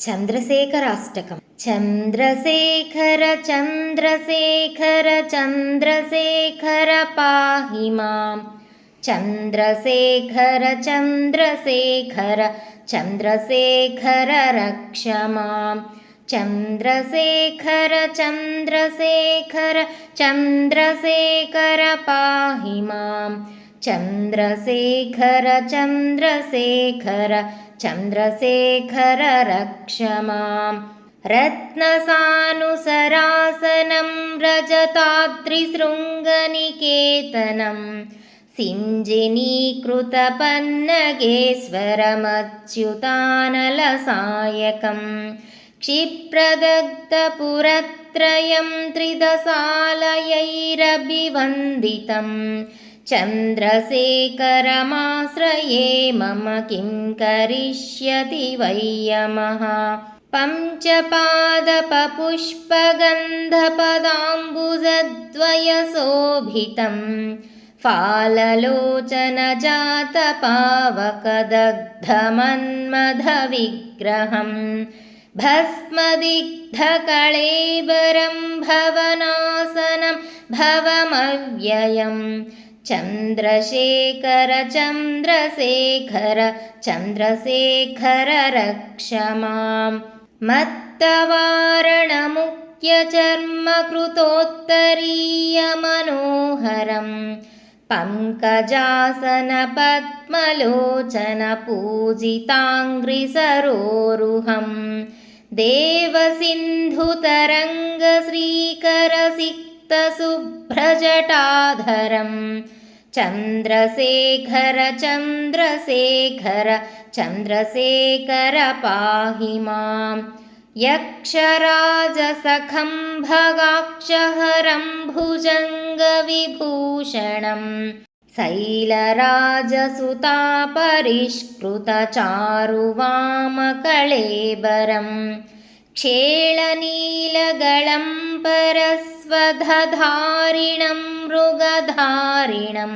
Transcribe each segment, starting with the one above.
चन्द्रशेखराष्टकं। चन्द्रशेखर चन्द्रशेखर चन्द्रशेखर पाहि मां। चन्द्रशेखर चन्द्रशेखर चन्द्रशेखर रक्ष मां। चन्द्रशेखर चन्द्रशेखर चन्द्रशेखर पाहि मां। चन्द्रशेखर चन्द्रशेखर चन्द्रशेखर रक्ष मां। रत्नसानुसरासनं रजताद्रिशृङ्गनिकेतनं सिञ्जिनीकृतपन्नगेश्वरमच्युतानलसायकं क्षिप्रदग्धपुरत्रयं त्रिदशालयैरभिवन्दितं चन्द्रशेखरमाश्रये मम किं करिष्यति वै यमः। पञ्चपादपपुष्पगन्धपदाम्बुजद्वयशोभितं फाललोचनजातपावकदग्धमन्मथविग्रहं भस्मदिग्धकळेबरं भवनासनं भवमव्ययं। चन्द्रशेखर चन्द्रशेखर चन्द्रशेखर रक्ष मां। मत्तवारणमुख्यचर्मकृतोत्तरीयमनोहरं पङ्कजासनपद्मलोचनपूजिताङ्घ्रिसरोरुहं देवसिन्धुतरङ्गश्रीकरसिक्तशुभ्रजटाधरं चन्द्रशेखर चन्द्रशेखर चन्द्रशेखर पाहि मां। यक्षराजसखं भगाक्षहरं भुजङ्गविभूषणं शैलराजसुतापरिष्कृतचारुवामकळेबरं क्षेळनीलगलं परस्वधधारिणं मृगधारिणं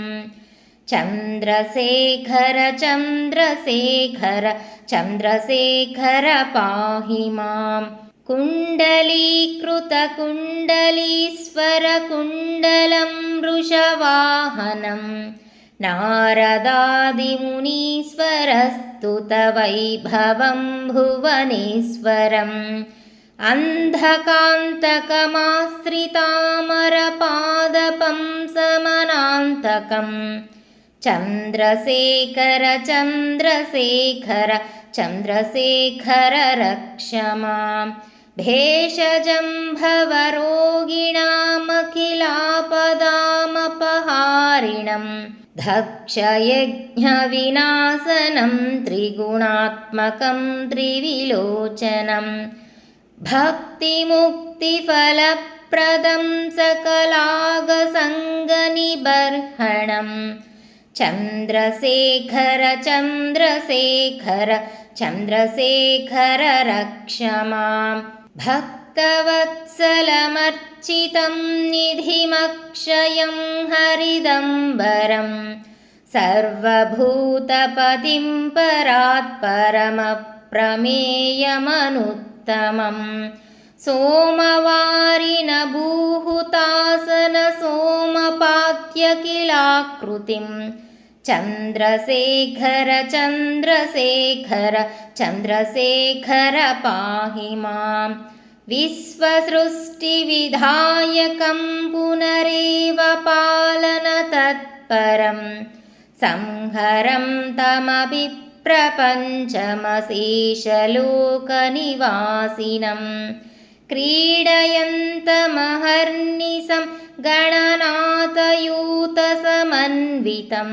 चन्द्रशेखर चन्द्रशेखर चन्द्रशेखर पाहि मां। कुण्डलीकृतकुण्डलीश्वरकुण्डलं वृषवाहनं नारदादिमुनीश्वरस्तुतवैभवं भुवनेश्वरम् अन्धकान्तकमाश्रितामरपादपं समनान्तकं चन्द्रशेखर चन्द्रशेखर चन्द्रशेखर रक्ष मां। भेषजं भवरोगिणामखिलापदामपहारिणं दक्षयज्ञविनाशनं त्रिगुणात्मकं त्रिविलोचनं भक्तिमुक्तिफलप्रदं सकलागसङ्गनिबर्हणं चन्द्रशेखर चन्द्रशेखर चन्द्रशेखर रक्ष मां। भक्तवत्सलमर्चितं निधिमक्षयं हरिदम्बरं सर्वभूतपतिं परात्परमप्रमेयमनुत्तमं सोमवारिनभूहुतासन सोमपात्यकिलाकृतिं चन्द्रशेखर चन्द्रशेखर चन्द्रशेखर पाहि मां। विश्वसृष्टिविधायकं पुनरेव पालनतत्परं संहरं तमपि प्रपञ्चमशेषलोकनिवासिनं क्रीडयन्तमहर्निशं गणनाथयूतसमन्वितं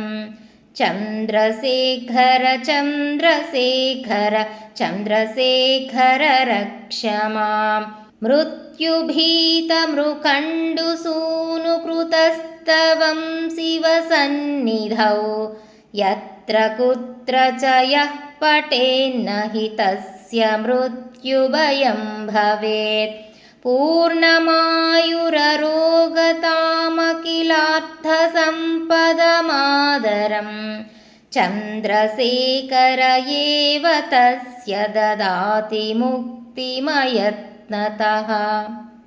चन्द्रशेखर चन्द्रशेखर चन्द्रशेखर रक्ष मां। मृत्युभीतमृकण्डुसूनुकृतस्तवं शिवसन्निधौ यत्र कुत्र च यः पठेन्न हि तस्य मृत्युभयं भवेत्। पूर्णमायुररोगतामखिलार्थसम्पदमादरं चन्द्रशेखर एव तस्य ददाति मुक्तिमयत्नतः।